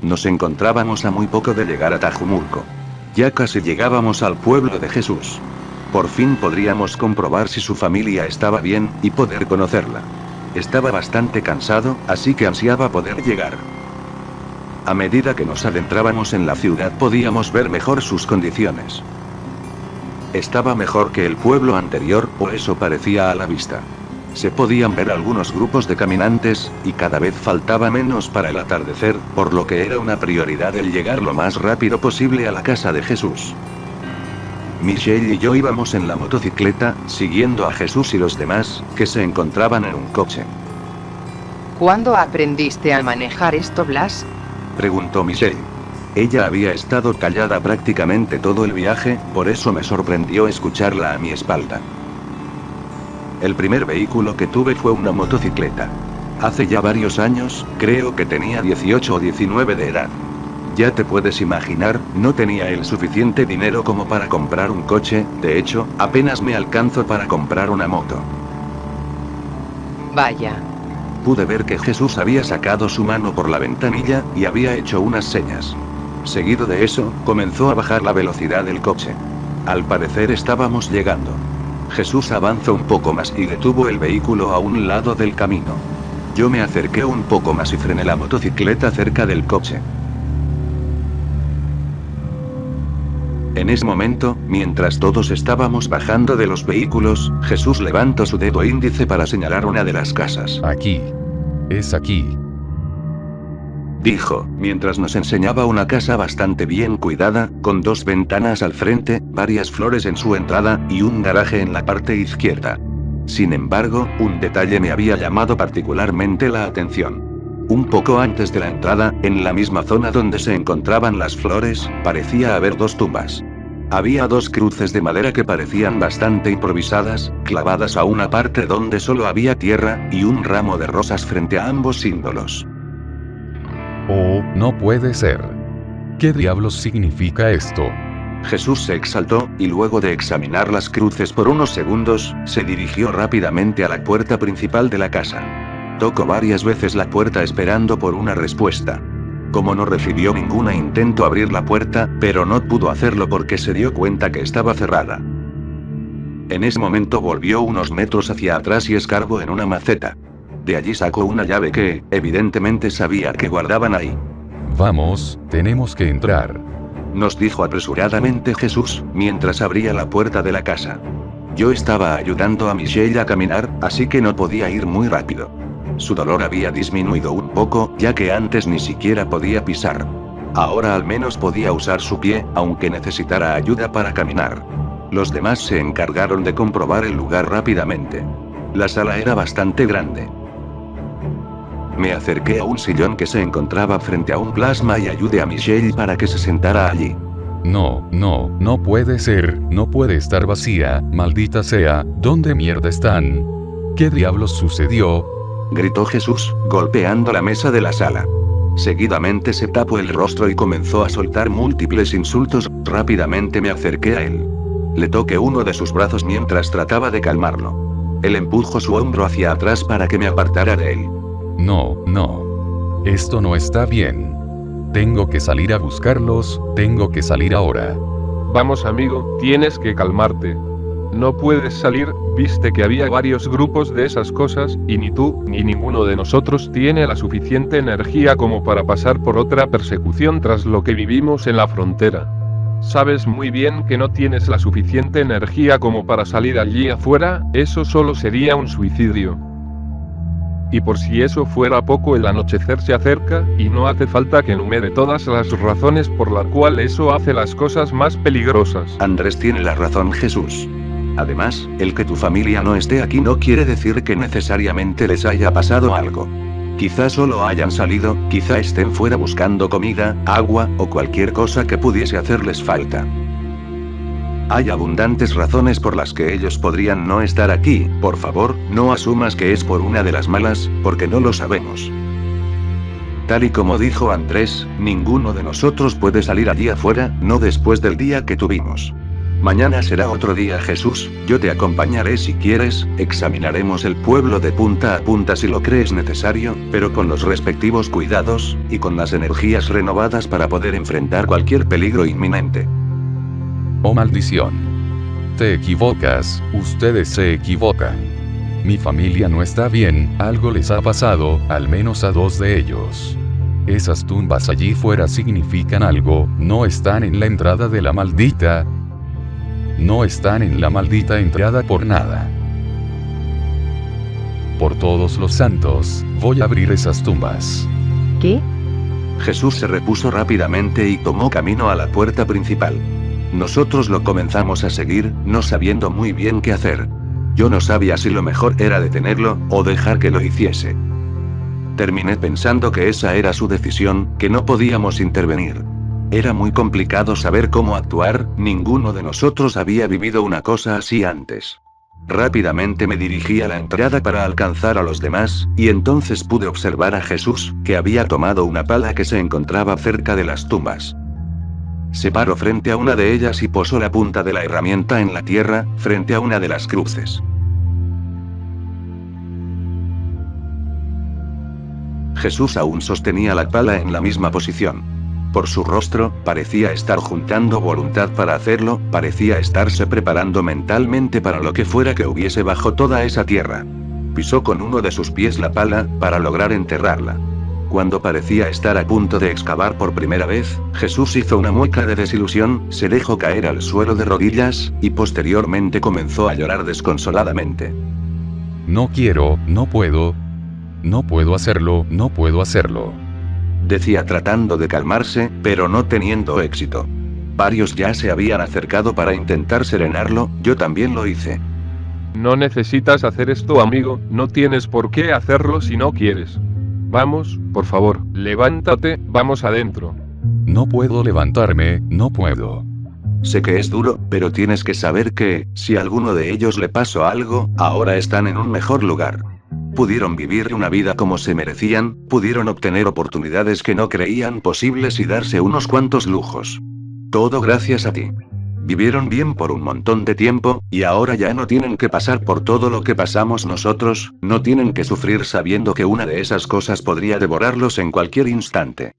Nos encontrábamos a muy poco de llegar a Tajumulco. Ya casi llegábamos al pueblo de Jesús. Por fin podríamos comprobar si su familia estaba bien, y poder conocerla. Estaba bastante cansado, así que ansiaba poder llegar. A medida que nos adentrábamos en la ciudad podíamos ver mejor sus condiciones. Estaba mejor que el pueblo anterior, o eso parecía a la vista. Se podían ver algunos grupos de caminantes, y cada vez faltaba menos para el atardecer, por lo que era una prioridad el llegar lo más rápido posible a la casa de Jesús. Michelle y yo íbamos en la motocicleta, siguiendo a Jesús y los demás, que se encontraban en un coche. ¿Cuándo aprendiste a manejar esto, Blas? Preguntó Michelle. Ella había estado callada prácticamente todo el viaje, por eso me sorprendió escucharla a mi espalda. El primer vehículo que tuve fue una motocicleta. Hace ya varios años, creo que tenía 18 o 19 de edad. Ya te puedes imaginar, no tenía el suficiente dinero como para comprar un coche, de hecho, apenas me alcanzó para comprar una moto. Vaya. Pude ver que Jesús había sacado su mano por la ventanilla, y había hecho unas señas. Seguido de eso, comenzó a bajar la velocidad del coche. Al parecer estábamos llegando. Jesús avanzó un poco más y detuvo el vehículo a un lado del camino. Yo me acerqué un poco más y frené la motocicleta cerca del coche. En ese momento, mientras todos estábamos bajando de los vehículos, Jesús levantó su dedo índice para señalar una de las casas. Aquí. Es aquí. Dijo, mientras nos enseñaba una casa bastante bien cuidada, con 2 ventanas al frente, varias flores en su entrada, y un garaje en la parte izquierda. Sin embargo, un detalle me había llamado particularmente la atención. Un poco antes de la entrada, en la misma zona donde se encontraban las flores, parecía haber 2 tumbas. Había 2 cruces de madera que parecían bastante improvisadas, clavadas a una parte donde solo había tierra, y un ramo de rosas frente a ambos símbolos. Oh, no puede ser. ¿Qué diablos significa esto? Jesús se exaltó, y luego de examinar las cruces por unos segundos, se dirigió rápidamente a la puerta principal de la casa. Tocó varias veces la puerta esperando por una respuesta. Como no recibió ningún intento abrir la puerta, pero no pudo hacerlo porque se dio cuenta que estaba cerrada. En ese momento volvió unos metros hacia atrás y escarbó en una maceta. De allí sacó una llave que, evidentemente sabía que guardaban ahí. Vamos, tenemos que entrar. Nos dijo apresuradamente Jesús, mientras abría la puerta de la casa. Yo estaba ayudando a Michelle a caminar, así que no podía ir muy rápido. Su dolor había disminuido un poco, ya que antes ni siquiera podía pisar. Ahora al menos podía usar su pie, aunque necesitara ayuda para caminar. Los demás se encargaron de comprobar el lugar rápidamente. La sala era bastante grande. Me acerqué a un sillón que se encontraba frente a un plasma y ayudé a Michelle para que se sentara allí. No puede ser, no puede estar vacía, maldita sea, ¿dónde mierda están? ¿Qué diablos sucedió? Gritó Jesús, golpeando la mesa de la sala. Seguidamente se tapó el rostro y comenzó a soltar múltiples insultos. Rápidamente me acerqué a él. Le toqué uno de sus brazos mientras trataba de calmarlo. Él empujó su hombro hacia atrás para que me apartara de él. No. Esto no está bien. Tengo que salir a buscarlos, tengo que salir ahora. Vamos amigo, tienes que calmarte. No puedes salir, viste que había varios grupos de esas cosas, y ni tú, ni ninguno de nosotros tiene la suficiente energía como para pasar por otra persecución tras lo que vivimos en la frontera. Sabes muy bien que no tienes la suficiente energía como para salir allí afuera, eso solo sería un suicidio. Y por si eso fuera poco, el anochecer se acerca, y no hace falta que enumere todas las razones por las cuales eso hace las cosas más peligrosas. Andrés tiene la razón, Jesús. Además, el que tu familia no esté aquí no quiere decir que necesariamente les haya pasado algo. Quizá solo hayan salido, quizá estén fuera buscando comida, agua, o cualquier cosa que pudiese hacerles falta. Hay abundantes razones por las que ellos podrían no estar aquí. Por favor, no asumas que es por una de las malas, porque no lo sabemos. Tal y como dijo Andrés, ninguno de nosotros puede salir allí afuera, no después del día que tuvimos. Mañana será otro día, Jesús, yo te acompañaré si quieres, examinaremos el pueblo de punta a punta si lo crees necesario, pero con los respectivos cuidados, y con las energías renovadas para poder enfrentar cualquier peligro inminente. Oh maldición. Te equivocas, ustedes se equivocan. Mi familia no está bien, algo les ha pasado, al menos a 2 de ellos. Esas tumbas allí fuera significan algo, no están en la entrada de la maldita. No están en la maldita entrada por nada. Por todos los santos, voy a abrir esas tumbas. ¿Qué? Jesús se repuso rápidamente y tomó camino a la puerta principal. Nosotros lo comenzamos a seguir, no sabiendo muy bien qué hacer. Yo no sabía si lo mejor era detenerlo, o dejar que lo hiciese. Terminé pensando que esa era su decisión, que no podíamos intervenir. Era muy complicado saber cómo actuar, ninguno de nosotros había vivido una cosa así antes. Rápidamente me dirigí a la entrada para alcanzar a los demás, y entonces pude observar a Jesús, que había tomado una pala que se encontraba cerca de las tumbas. Se paró frente a una de ellas y posó la punta de la herramienta en la tierra, frente a una de las cruces. Jesús aún sostenía la pala en la misma posición. Por su rostro, parecía estar juntando voluntad para hacerlo, parecía estarse preparando mentalmente para lo que fuera que hubiese bajo toda esa tierra. Pisó con uno de sus pies la pala, para lograr enterrarla. Cuando parecía estar a punto de excavar por primera vez, Jesús hizo una mueca de desilusión, se dejó caer al suelo de rodillas, y posteriormente comenzó a llorar desconsoladamente. No quiero, no puedo. No puedo hacerlo, no puedo hacerlo. Decía tratando de calmarse, pero no teniendo éxito. Varios ya se habían acercado para intentar serenarlo, yo también lo hice. No necesitas hacer esto, amigo, no tienes por qué hacerlo si no quieres. Vamos, por favor, levántate, vamos adentro. No puedo levantarme, no puedo. Sé que es duro, pero tienes que saber que, si a alguno de ellos le pasó algo, ahora están en un mejor lugar. Pudieron vivir una vida como se merecían, pudieron obtener oportunidades que no creían posibles y darse unos cuantos lujos. Todo gracias a ti. Vivieron bien por un montón de tiempo, y ahora ya no tienen que pasar por todo lo que pasamos nosotros, no tienen que sufrir sabiendo que una de esas cosas podría devorarlos en cualquier instante.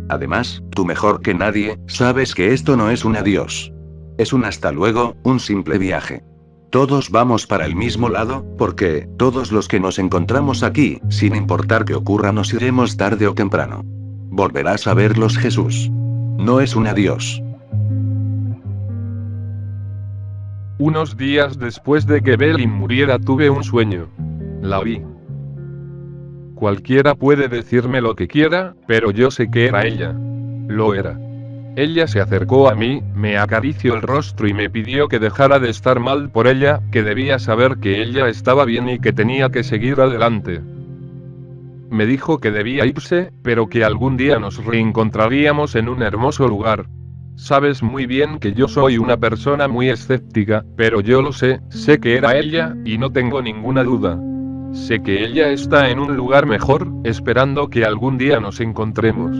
Además, tú mejor que nadie, sabes que esto no es un adiós. Es un hasta luego, un simple viaje. Todos vamos para el mismo lado, porque, todos los que nos encontramos aquí, sin importar qué ocurra, nos iremos tarde o temprano. Volverás a verlos, Jesús. No es un adiós. Unos días después de que Belin muriera tuve un sueño. La vi. Cualquiera puede decirme lo que quiera, pero yo sé que era ella. Lo era. Ella se acercó a mí, me acarició el rostro y me pidió que dejara de estar mal por ella, que debía saber que ella estaba bien y que tenía que seguir adelante. Me dijo que debía irse, pero que algún día nos reencontraríamos en un hermoso lugar. Sabes muy bien que yo soy una persona muy escéptica, pero yo lo sé que era ella, y no tengo ninguna duda. Sé que ella está en un lugar mejor, esperando que algún día nos encontremos.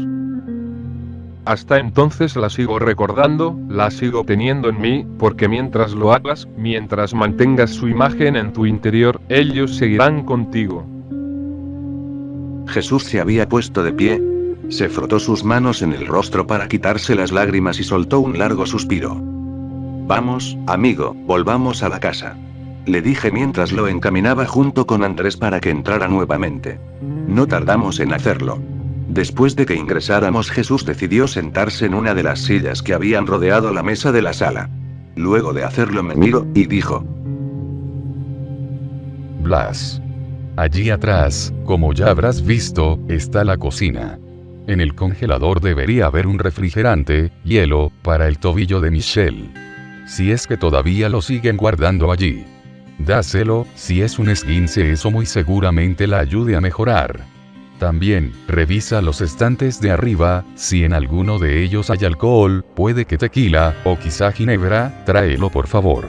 Hasta entonces la sigo recordando, la sigo teniendo en mí, porque mientras lo hagas, mientras mantengas su imagen en tu interior, ellos seguirán contigo. Jesús se había puesto de pie. Se frotó sus manos en el rostro para quitarse las lágrimas y soltó un largo suspiro. Vamos, amigo, volvamos a la casa. Le dije mientras lo encaminaba junto con Andrés para que entrara nuevamente. No tardamos en hacerlo. Después de que ingresáramos, Jesús decidió sentarse en una de las sillas que habían rodeado la mesa de la sala. Luego de hacerlo me miró, y dijo: Blas. Allí atrás, como ya habrás visto, está la cocina. En el congelador debería haber un refrigerante, hielo, para el tobillo de Michelle. Si es que todavía lo siguen guardando allí. Dáselo, si es un esguince eso muy seguramente la ayude a mejorar. También, revisa los estantes de arriba, si en alguno de ellos hay alcohol, puede que tequila, o quizá ginebra, tráelo por favor.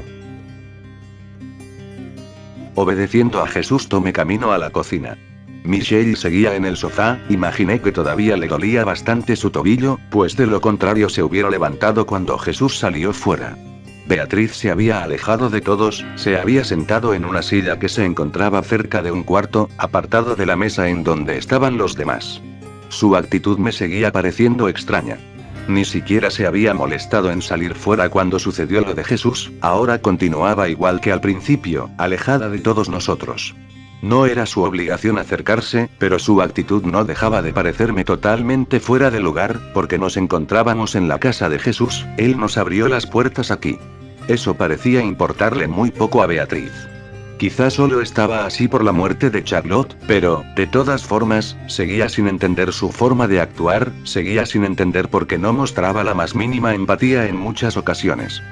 Obedeciendo a Jesús tomé camino a la cocina. Michelle seguía en el sofá, imaginé que todavía le dolía bastante su tobillo, pues de lo contrario se hubiera levantado cuando Jesús salió fuera. Beatriz se había alejado de todos, se había sentado en una silla que se encontraba cerca de un cuarto, apartado de la mesa en donde estaban los demás. Su actitud me seguía pareciendo extraña. Ni siquiera se había molestado en salir fuera cuando sucedió lo de Jesús, ahora continuaba igual que al principio, alejada de todos nosotros. No era su obligación acercarse, pero su actitud no dejaba de parecerme totalmente fuera de lugar, porque nos encontrábamos en la casa de Jesús, él nos abrió las puertas aquí. Eso parecía importarle muy poco a Beatriz. Quizás solo estaba así por la muerte de Charlotte, pero, de todas formas, seguía sin entender su forma de actuar, seguía sin entender por qué no mostraba la más mínima empatía en muchas ocasiones.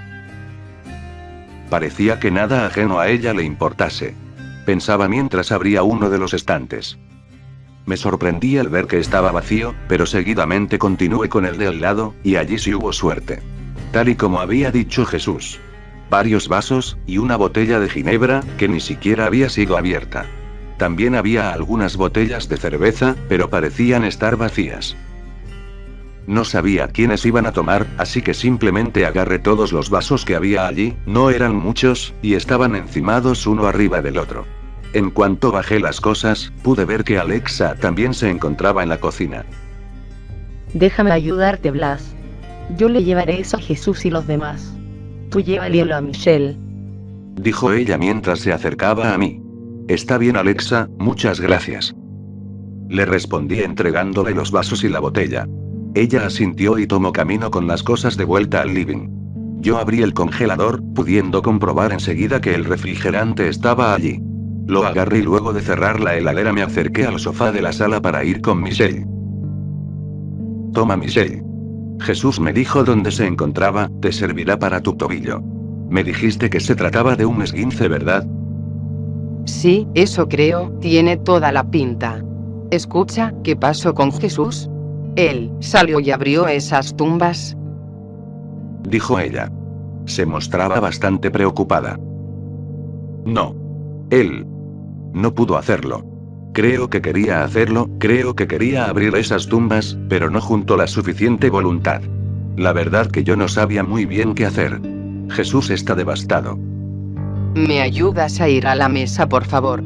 Parecía que nada ajeno a ella le importase. Pensaba mientras abría uno de los estantes. Me sorprendí al ver que estaba vacío, pero seguidamente continué con el de al lado, y allí sí hubo suerte. Tal y como había dicho Jesús. Varios vasos, y una botella de ginebra, que ni siquiera había sido abierta. También había algunas botellas de cerveza, pero parecían estar vacías. No sabía quiénes iban a tomar, así que simplemente agarré todos los vasos que había allí, no eran muchos, y estaban encimados uno arriba del otro. En cuanto bajé las cosas, pude ver que Alexa también se encontraba en la cocina. Déjame ayudarte, Blas. Yo le llevaré eso a Jesús y los demás. Tú llévalo a Michelle, dijo ella mientras se acercaba a mí. Está bien, Alexa, muchas gracias. Le respondí entregándole los vasos y la botella. Ella asintió y tomó camino con las cosas de vuelta al living. Yo abrí el congelador, pudiendo comprobar enseguida que el refrigerante estaba allí. Lo agarré y luego de cerrar la heladera me acerqué al sofá de la sala para ir con Michelle. Toma, Michelle. Jesús me dijo dónde se encontraba, te servirá para tu tobillo. Me dijiste que se trataba de un esguince, ¿verdad? Sí, eso creo, tiene toda la pinta. Escucha, ¿qué pasó con Jesús? Él salió y abrió esas tumbas, dijo ella. Se mostraba bastante preocupada. No. Él no pudo hacerlo. Creo que quería hacerlo, creo que quería abrir esas tumbas, pero no juntó la suficiente voluntad. La verdad que yo no sabía muy bien qué hacer. Jesús está devastado. ¿Me ayudas a ir a la mesa, por favor?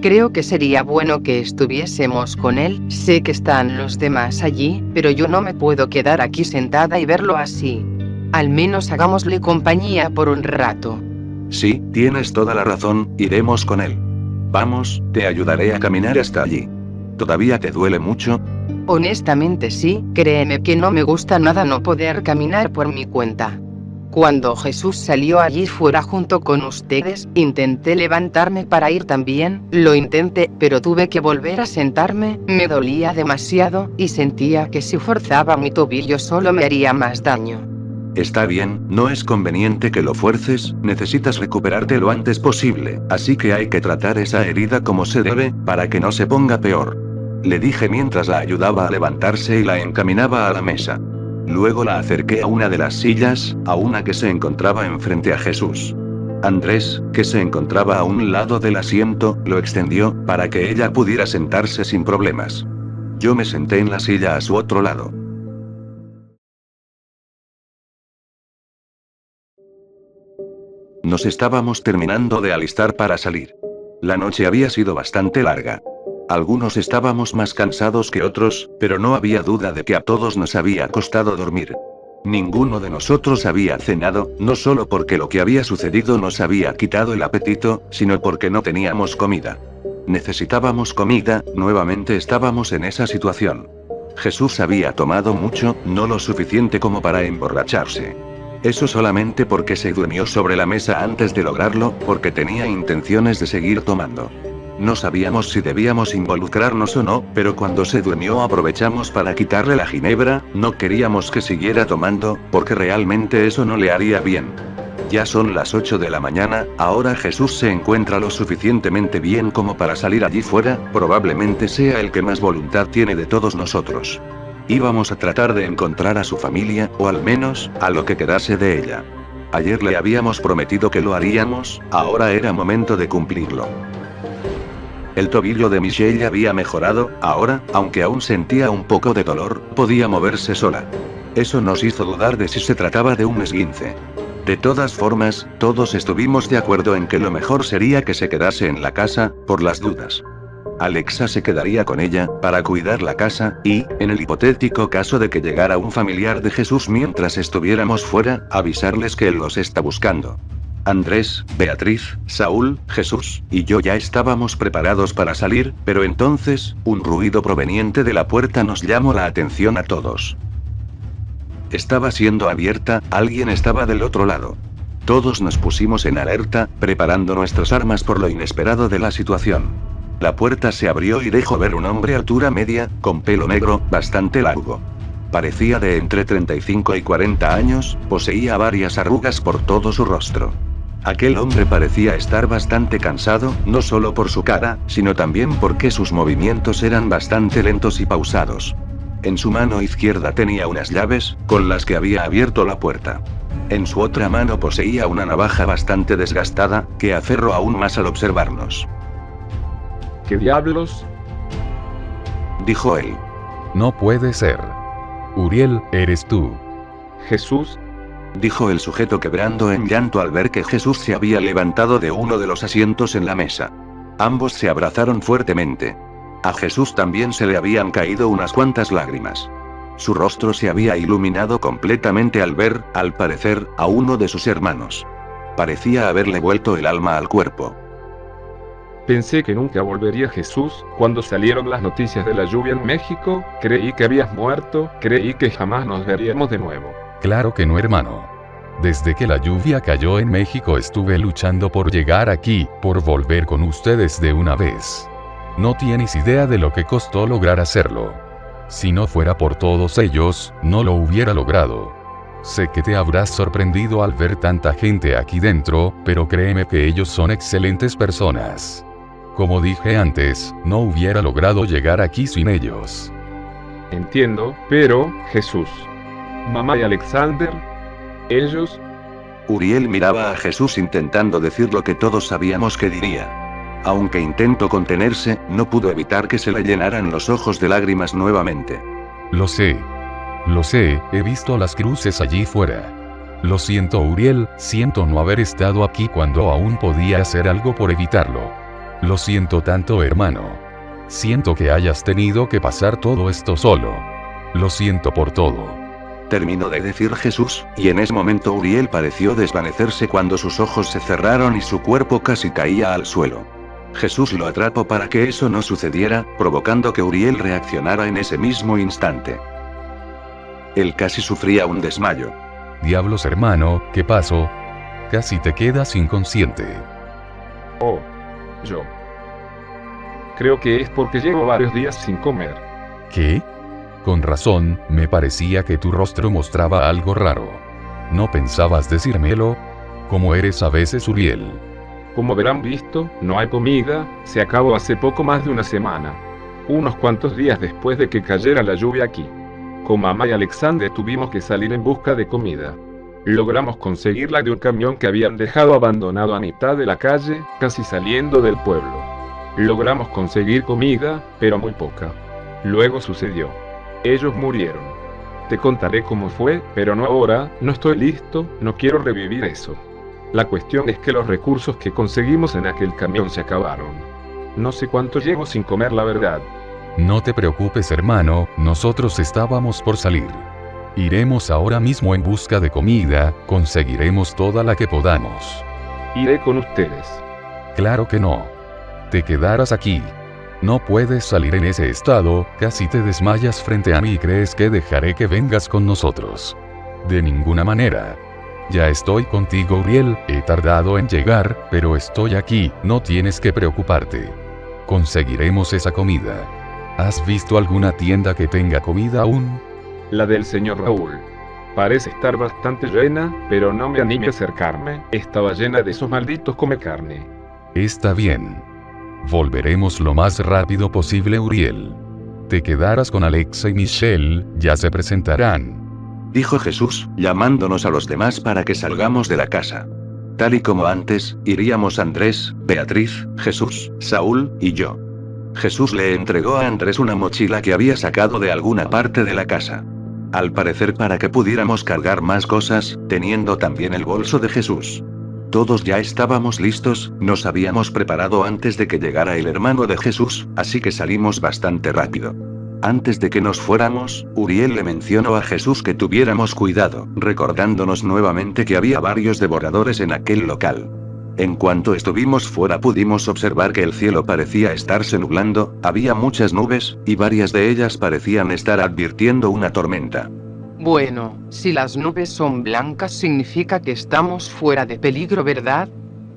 Creo que sería bueno que estuviésemos con él, sé que están los demás allí, pero yo no me puedo quedar aquí sentada y verlo así. Al menos hagámosle compañía por un rato. Sí, tienes toda la razón, iremos con él. Vamos, te ayudaré a caminar hasta allí. ¿Todavía te duele mucho? Honestamente sí, créeme que no me gusta nada no poder caminar por mi cuenta. Cuando Jesús salió allí fuera junto con ustedes, intenté levantarme para ir también, lo intenté, pero tuve que volver a sentarme, me dolía demasiado, y sentía que si forzaba mi tobillo solo me haría más daño. Está bien, no es conveniente que lo fuerces, necesitas recuperarte lo antes posible, así que hay que tratar esa herida como se debe, para que no se ponga peor. Le dije mientras la ayudaba a levantarse y la encaminaba a la mesa. Luego la acerqué a una de las sillas, a una que se encontraba enfrente a Jesús. Andrés, que se encontraba a un lado del asiento, lo extendió, para que ella pudiera sentarse sin problemas. Yo me senté en la silla a su otro lado. Nos estábamos terminando de alistar para salir. La noche había sido bastante larga. Algunos estábamos más cansados que otros, pero no había duda de que a todos nos había costado dormir. Ninguno de nosotros había cenado, no solo porque lo que había sucedido nos había quitado el apetito, sino porque no teníamos comida. Necesitábamos comida, nuevamente estábamos en esa situación. Jesús había tomado mucho, no lo suficiente como para emborracharse. Eso solamente porque se durmió sobre la mesa antes de lograrlo, porque tenía intenciones de seguir tomando. No sabíamos si debíamos involucrarnos o no, pero cuando se durmió aprovechamos para quitarle la ginebra, no queríamos que siguiera tomando, porque realmente eso no le haría bien. Ya son las 8 de la mañana, ahora Jesús se encuentra lo suficientemente bien como para salir allí fuera, probablemente sea el que más voluntad tiene de todos nosotros. Íbamos a tratar de encontrar a su familia, o al menos, a lo que quedase de ella. Ayer le habíamos prometido que lo haríamos, ahora era momento de cumplirlo. El tobillo de Michelle había mejorado, ahora, aunque aún sentía un poco de dolor, podía moverse sola. Eso nos hizo dudar de si se trataba de un esguince. De todas formas, todos estuvimos de acuerdo en que lo mejor sería que se quedase en la casa, por las dudas. Alexa se quedaría con ella, para cuidar la casa, y, en el hipotético caso de que llegara un familiar de Jesús mientras estuviéramos fuera, avisarles que él los está buscando. Andrés, Beatriz, Saúl, Jesús, y yo ya estábamos preparados para salir, pero entonces, un ruido proveniente de la puerta nos llamó la atención a todos. Estaba siendo abierta, alguien estaba del otro lado. Todos nos pusimos en alerta, preparando nuestras armas por lo inesperado de la situación. La puerta se abrió y dejó ver un hombre altura media, con pelo negro, bastante largo. Parecía de entre 35 y 40 años, poseía varias arrugas por todo su rostro. Aquel hombre parecía estar bastante cansado, no solo por su cara, sino también porque sus movimientos eran bastante lentos y pausados. En su mano izquierda tenía unas llaves, con las que había abierto la puerta. En su otra mano poseía una navaja bastante desgastada, que aferró aún más al observarnos. ¿Qué diablos? Dijo él. No puede ser. Uriel, ¿eres tú? Jesús, Dijo el sujeto quebrando en llanto al ver que Jesús se había levantado de uno de los asientos en la mesa. Ambos se abrazaron fuertemente. A Jesús también se le habían caído unas cuantas lágrimas. Su rostro se había iluminado completamente al ver, al parecer, a uno de sus hermanos. Parecía haberle vuelto el alma al cuerpo. pensé que nunca volvería Jesús. Cuando salieron las noticias de la lluvia en México, creí que habías muerto, creí que jamás nos veríamos de nuevo. Claro que no, hermano. Desde que la lluvia cayó en México estuve luchando por llegar aquí, por volver con ustedes de una vez. No tienes idea de lo que costó lograr hacerlo. Si no fuera por todos ellos, no lo hubiera logrado. Sé que te habrás sorprendido al ver tanta gente aquí dentro, pero créeme que ellos son excelentes personas. Como dije antes, no hubiera logrado llegar aquí sin ellos. Entiendo, pero, Jesús, mamá y Alexander, ellos, Uriel miraba a Jesús intentando decir lo que todos sabíamos que diría. Aunque intentó contenerse, no pudo evitar que se le llenaran los ojos de lágrimas nuevamente. Lo sé, he visto las cruces allí fuera. Lo siento, Uriel, siento no haber estado aquí cuando aún podía hacer algo por evitarlo. Lo siento tanto, hermano. Siento que hayas tenido que pasar todo esto solo. Lo siento por todo. Terminó de decir Jesús, y en ese momento Uriel pareció desvanecerse cuando sus ojos se cerraron y su cuerpo casi caía al suelo. Jesús lo atrapó para que eso no sucediera, provocando que Uriel reaccionara en ese mismo instante. Él casi sufría un desmayo. Diablos, hermano, ¿qué pasó? Casi te quedas inconsciente. oh, yo. Creo que es porque llevo varios días sin comer. ¿Qué? Con razón, me parecía que tu rostro mostraba algo raro. ¿No pensabas decírmelo? Como eres a veces, Uriel. Como habrán visto, no hay comida, se acabó hace poco más de una semana. Unos cuantos días después de que cayera la lluvia aquí. Con mamá y Alexander tuvimos que salir en busca de comida. Logramos conseguirla de un camión que habían dejado abandonado a mitad de la calle, casi saliendo del pueblo. Logramos conseguir comida, pero muy poca. Luego sucedió. Ellos murieron. Te contaré cómo fue, pero no ahora, no estoy listo, no quiero revivir eso. La cuestión es que los recursos que conseguimos en aquel camión se acabaron. No sé cuánto llevo sin comer, la verdad. No te preocupes, hermano, nosotros estábamos por salir. Iremos ahora mismo en busca de comida, conseguiremos toda la que podamos. Iré con ustedes. Claro que no. Te quedarás aquí. No puedes salir en ese estado, casi te desmayas frente a mí y crees que dejaré que vengas con nosotros. De ninguna manera. Ya estoy contigo, Uriel, he tardado en llegar, pero estoy aquí, no tienes que preocuparte. Conseguiremos esa comida. ¿Has visto alguna tienda que tenga comida aún? La del señor Raúl. Parece estar bastante llena, pero no me anime a acercarme, estaba llena de esos malditos come carne. Está bien. Volveremos lo más rápido posible, Uriel. Te quedarás con Alexa y Michelle, ya se presentarán. Dijo Jesús, llamándonos a los demás para que salgamos de la casa. Tal y como antes, iríamos Andrés, Beatriz, Jesús, Saúl, y yo. Jesús le entregó a Andrés una mochila que había sacado de alguna parte de la casa. Al parecer para que pudiéramos cargar más cosas, teniendo también el bolso de Jesús. Todos ya estábamos listos, nos habíamos preparado antes de que llegara el hermano de Jesús, así que salimos bastante rápido. Antes de que nos fuéramos, Uriel le mencionó a Jesús que tuviéramos cuidado, recordándonos nuevamente que había varios devoradores en aquel local. En cuanto estuvimos fuera pudimos observar que el cielo parecía estarse nublando, había muchas nubes, y varias de ellas parecían estar advirtiendo una tormenta. Bueno, si las nubes son blancas significa que estamos fuera de peligro, ¿verdad?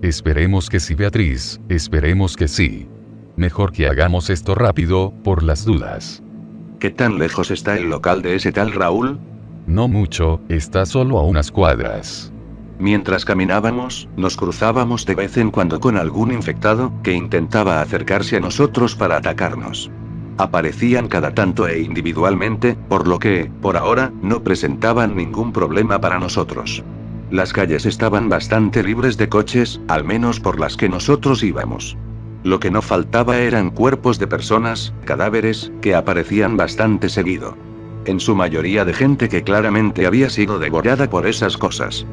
Esperemos que sí, Beatriz, esperemos que sí. Mejor que hagamos esto rápido, por las dudas. ¿Qué tan lejos está el local de ese tal Raúl? No mucho, está solo a unas cuadras. Mientras caminábamos, nos cruzábamos de vez en cuando con algún infectado, que intentaba acercarse a nosotros para atacarnos. Aparecían cada tanto e individualmente, por lo que, por ahora, no presentaban ningún problema para nosotros. Las calles estaban bastante libres de coches, al menos por las que nosotros íbamos. Lo que no faltaba eran cuerpos de personas, cadáveres, que aparecían bastante seguido. En su mayoría de gente que claramente había sido devorada por esas cosas.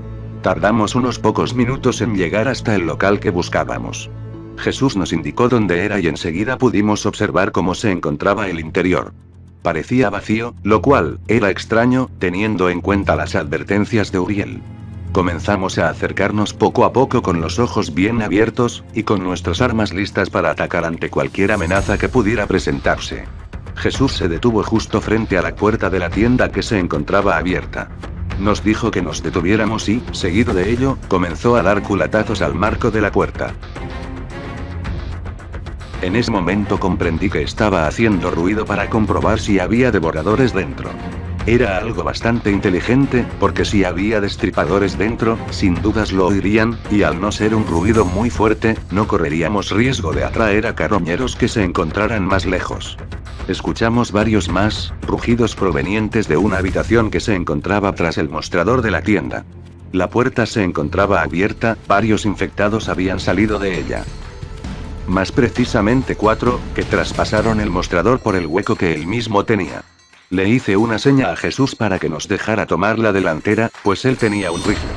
Tardamos unos pocos minutos en llegar hasta el local que buscábamos. Jesús nos indicó dónde era y enseguida pudimos observar cómo se encontraba el interior. Parecía vacío, lo cual era extraño, teniendo en cuenta las advertencias de Uriel. Comenzamos a acercarnos poco a poco con los ojos bien abiertos, y con nuestras armas listas para atacar ante cualquier amenaza que pudiera presentarse. Jesús se detuvo justo frente a la puerta de la tienda que se encontraba abierta. Nos dijo que nos detuviéramos y, seguido de ello, comenzó a dar culatazos al marco de la puerta. En ese momento comprendí que estaba haciendo ruido para comprobar si había devoradores dentro. Era algo bastante inteligente, porque si había destripadores dentro, sin dudas lo oirían, y al no ser un ruido muy fuerte, no correríamos riesgo de atraer a carroñeros que se encontraran más lejos. Escuchamos varios más rugidos provenientes de una habitación que se encontraba tras el mostrador de la tienda. La puerta se encontraba abierta, varios infectados habían salido de ella. Más precisamente 4, que traspasaron el mostrador por el hueco que él mismo tenía. Le hice una seña a Jesús para que nos dejara tomar la delantera, pues él tenía un rifle.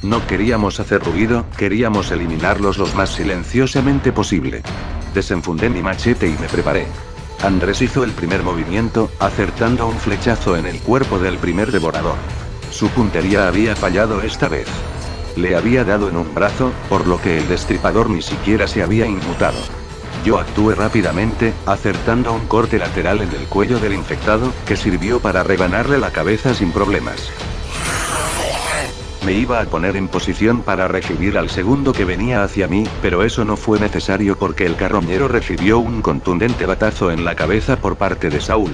No queríamos hacer ruido, queríamos eliminarlos lo más silenciosamente posible. Desenfundé mi machete y me preparé. Andrés hizo el primer movimiento, acertando un flechazo en el cuerpo del primer devorador. Su puntería había fallado esta vez. Le había dado en un brazo, por lo que el destripador ni siquiera se había inmutado. Yo actué rápidamente, acertando un corte lateral en el cuello del infectado, que sirvió para rebanarle la cabeza sin problemas. Me iba a poner en posición para recibir al segundo que venía hacia mí, pero eso no fue necesario porque el carroñero recibió un contundente batazo en la cabeza por parte de Saúl.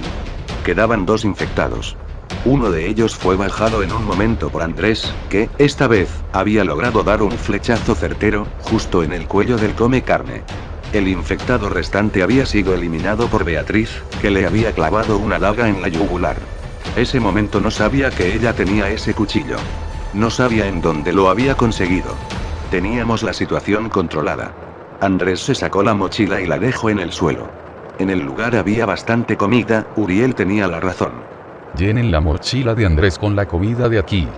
Quedaban 2 infectados. Uno de ellos fue bajado en un momento por Andrés, que, esta vez, había logrado dar un flechazo certero, justo en el cuello del come carne. El infectado restante había sido eliminado por Beatriz, que le había clavado una daga en la yugular. Ese momento no sabía que ella tenía ese cuchillo. No sabía en dónde lo había conseguido. Teníamos la situación controlada. Andrés se sacó la mochila y la dejó en el suelo. En el lugar había bastante comida, Uriel tenía la razón. Llenen la mochila de Andrés con la comida de aquí.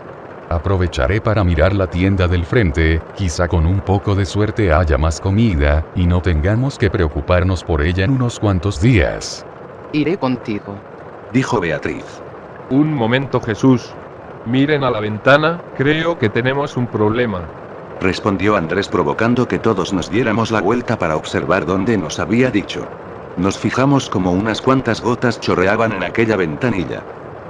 Aprovecharé para mirar la tienda del frente, quizá con un poco de suerte haya más comida, y no tengamos que preocuparnos por ella en unos cuantos días. Iré contigo, dijo Beatriz. Un momento, Jesús. Miren a la ventana, creo que tenemos un problema. Respondió Andrés provocando que todos nos diéramos la vuelta para observar dónde nos había dicho. Nos fijamos como unas cuantas gotas chorreaban en aquella ventanilla.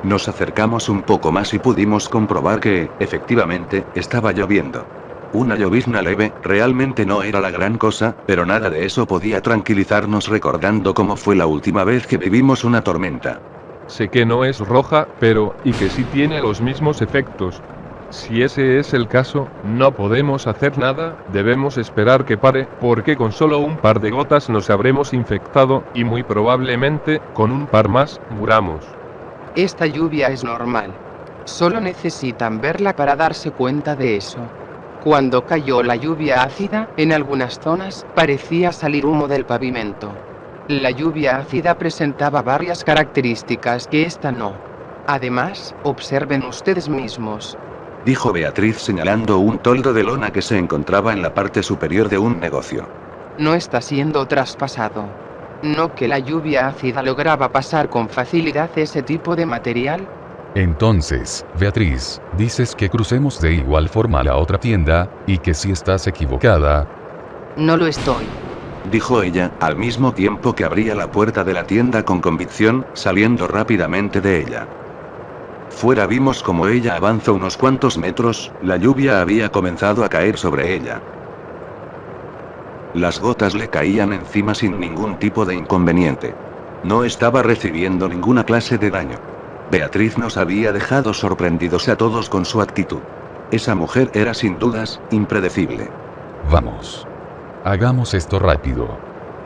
Nos acercamos un poco más y pudimos comprobar que, efectivamente, estaba lloviendo. Una llovizna leve, realmente no era la gran cosa, pero nada de eso podía tranquilizarnos recordando cómo fue la última vez que vivimos una tormenta. Sé que no es roja, pero, y que sí tiene los mismos efectos. Si ese es el caso, no podemos hacer nada, debemos esperar que pare, porque con solo un par de gotas nos habremos infectado, y muy probablemente, con un par más, muramos. Esta lluvia es normal. Solo necesitan verla para darse cuenta de eso. Cuando cayó la lluvia ácida, en algunas zonas, parecía salir humo del pavimento. La lluvia ácida presentaba varias características que esta no. Además, observen ustedes mismos. Dijo Beatriz señalando un toldo de lona que se encontraba en la parte superior de un negocio. No está siendo traspasado. ¿No que la lluvia ácida lograba pasar con facilidad ese tipo de material? Entonces, Beatriz, dices que crucemos de igual forma a la otra tienda, y que si estás equivocada. No lo estoy. Dijo ella, al mismo tiempo que abría la puerta de la tienda con convicción, saliendo rápidamente de ella. Fuera vimos como ella avanzó unos cuantos metros, la lluvia había comenzado a caer sobre ella. Las gotas le caían encima sin ningún tipo de inconveniente. No estaba recibiendo ninguna clase de daño. Beatriz nos había dejado sorprendidos a todos con su actitud. Esa mujer era sin dudas, impredecible. Vamos. Hagamos esto rápido.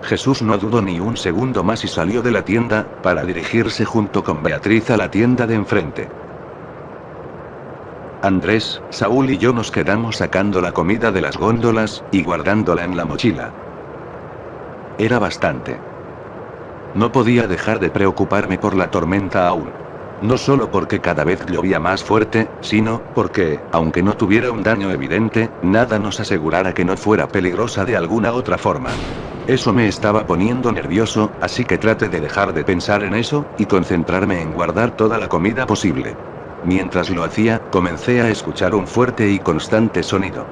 Jesús no dudó ni un segundo más y salió de la tienda, para dirigirse junto con Beatriz a la tienda de enfrente. Andrés, Saúl y yo nos quedamos sacando la comida de las góndolas, y guardándola en la mochila. Era bastante. No podía dejar de preocuparme por la tormenta aún. No solo porque cada vez llovía más fuerte, sino porque, aunque no tuviera un daño evidente, nada nos asegurara que no fuera peligrosa de alguna otra forma. Eso me estaba poniendo nervioso, así que traté de dejar de pensar en eso, y concentrarme en guardar toda la comida posible. Mientras lo hacía, comencé a escuchar un fuerte y constante sonido.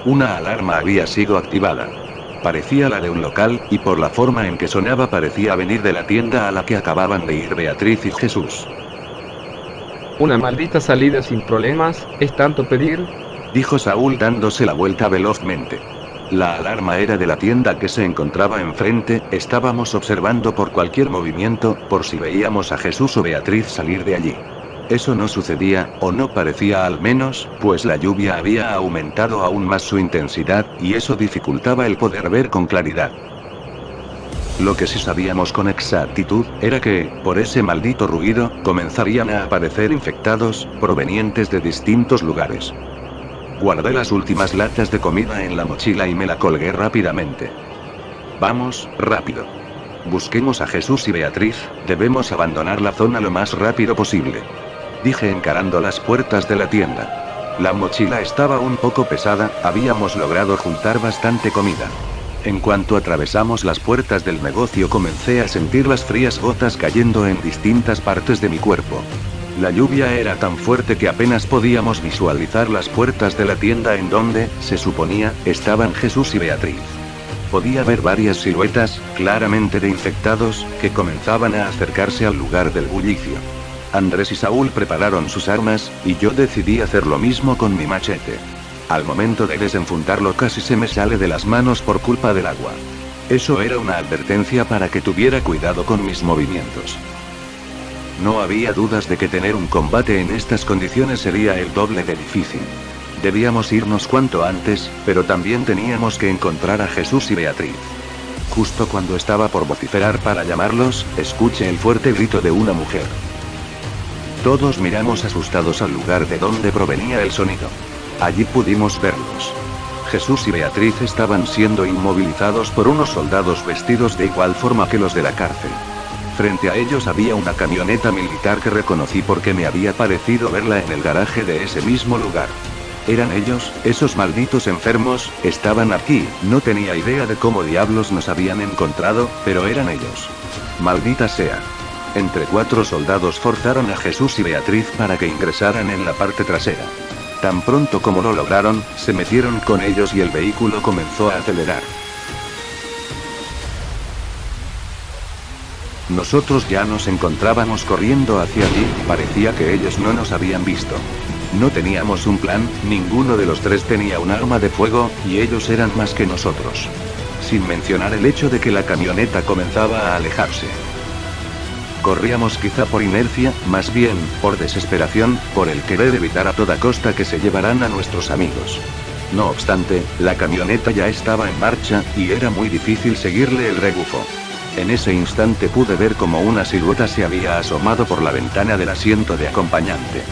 Una alarma había sido activada. Parecía la de un local, y por la forma en que sonaba parecía venir de la tienda a la que acababan de ir Beatriz y Jesús. Una maldita salida sin problemas, ¿es tanto pedir? Dijo Saúl dándose la vuelta velozmente. La alarma era de la tienda que se encontraba enfrente, estábamos observando por cualquier movimiento, por si veíamos a Jesús o Beatriz salir de allí. Eso no sucedía, o no parecía al menos, pues la lluvia había aumentado aún más su intensidad, y eso dificultaba el poder ver con claridad. Lo que sí sabíamos con exactitud, era que, por ese maldito ruido, comenzarían a aparecer infectados, provenientes de distintos lugares. Guardé las últimas latas de comida en la mochila y me la colgué rápidamente. Vamos, rápido. Busquemos a Jesús y Beatriz, debemos abandonar la zona lo más rápido posible. Dije encarando las puertas de la tienda. La mochila estaba un poco pesada, habíamos logrado juntar bastante comida. En cuanto atravesamos las puertas del negocio comencé a sentir las frías gotas cayendo en distintas partes de mi cuerpo. La lluvia era tan fuerte que apenas podíamos visualizar las puertas de la tienda en donde, se suponía, estaban Jesús y Beatriz. Podía ver varias siluetas, claramente de infectados, que comenzaban a acercarse al lugar del bullicio. Andrés y Saúl prepararon sus armas, y yo decidí hacer lo mismo con mi machete. Al momento de desenfundarlo casi se me sale de las manos por culpa del agua. Eso era una advertencia para que tuviera cuidado con mis movimientos. No había dudas de que tener un combate en estas condiciones sería el doble de difícil. Debíamos irnos cuanto antes, pero también teníamos que encontrar a Jesús y Beatriz. Justo cuando estaba por vociferar para llamarlos, escuché el fuerte grito de una mujer. Todos miramos asustados al lugar de donde provenía el sonido. Allí pudimos verlos. Jesús y Beatriz estaban siendo inmovilizados por unos soldados vestidos de igual forma que los de la cárcel. Frente a ellos había una camioneta militar que reconocí porque me había parecido verla en el garaje de ese mismo lugar. ¿Eran ellos, esos malditos enfermos? Estaban aquí, no tenía idea de cómo diablos nos habían encontrado, pero eran ellos. Maldita sea. Entre 4 soldados forzaron a Jesús y Beatriz para que ingresaran en la parte trasera. Tan pronto como lo lograron, se metieron con ellos y el vehículo comenzó a acelerar. Nosotros ya nos encontrábamos corriendo hacia allí, parecía que ellos no nos habían visto. No teníamos un plan, ninguno de los 3 tenía un arma de fuego, y ellos eran más que nosotros. Sin mencionar el hecho de que la camioneta comenzaba a alejarse. Corríamos quizá por inercia, más bien, por desesperación, por el querer evitar a toda costa que se llevaran a nuestros amigos. No obstante, la camioneta ya estaba en marcha, y era muy difícil seguirle el rebufo. En ese instante pude ver como una silueta se había asomado por la ventana del asiento de acompañante.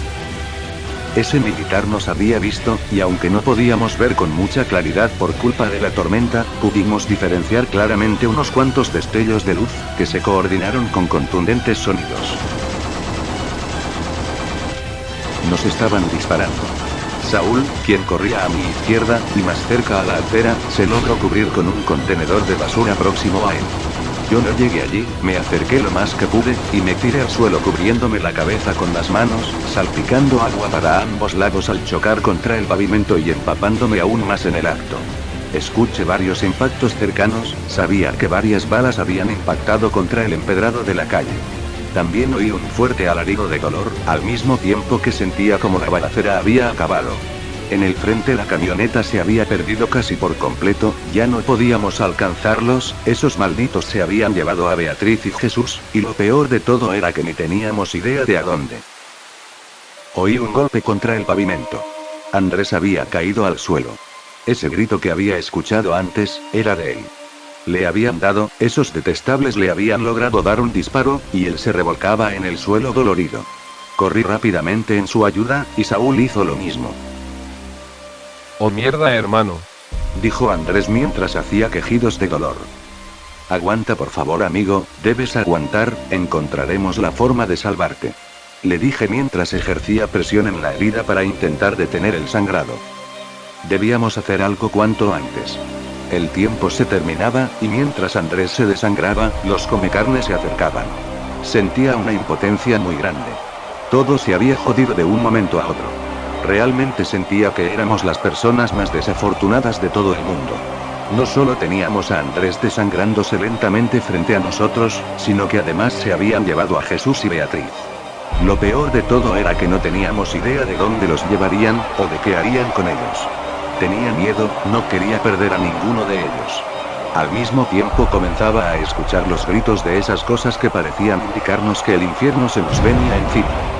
Ese militar nos había visto, y aunque no podíamos ver con mucha claridad por culpa de la tormenta, pudimos diferenciar claramente unos cuantos destellos de luz, que se coordinaron con contundentes sonidos. nos estaban disparando. Saúl, quien corría a mi izquierda, y más cerca a la acera, se logró cubrir con un contenedor de basura próximo a él. Yo no llegué allí, me acerqué lo más que pude, y me tiré al suelo cubriéndome la cabeza con las manos, salpicando agua para ambos lados al chocar contra el pavimento y empapándome aún más en el acto. Escuché varios impactos cercanos, sabía que varias balas habían impactado contra el empedrado de la calle. También oí un fuerte alarido de dolor, al mismo tiempo que sentía como la balacera había acabado. En el frente la camioneta se había perdido casi por completo, ya no podíamos alcanzarlos, esos malditos se habían llevado a Beatriz y Jesús, y lo peor de todo era que ni teníamos idea de a dónde. Oí un golpe contra el pavimento. Andrés había caído al suelo. Ese grito que había escuchado antes, era de él. Le habían dado, esos detestables le habían logrado dar un disparo, y él se revolcaba en el suelo dolorido. Corrí rápidamente en su ayuda, y Saúl hizo lo mismo. Oh mierda, hermano. Dijo Andrés mientras hacía quejidos de dolor. Aguanta por favor amigo, debes aguantar, encontraremos la forma de salvarte. Le dije mientras ejercía presión en la herida para intentar detener el sangrado. Debíamos hacer algo cuanto antes. El tiempo se terminaba, y mientras Andrés se desangraba, los comecarnes se acercaban. Sentía una impotencia muy grande. Todo se había jodido de un momento a otro. Realmente sentía que éramos las personas más desafortunadas de todo el mundo. No solo teníamos a Andrés desangrándose lentamente frente a nosotros, sino que además se habían llevado a Jesús y Beatriz. Lo peor de todo era que no teníamos idea de dónde los llevarían, o de qué harían con ellos. Tenía miedo, no quería perder a ninguno de ellos. Al mismo tiempo comenzaba a escuchar los gritos de esas cosas que parecían indicarnos que el infierno se nos venía encima.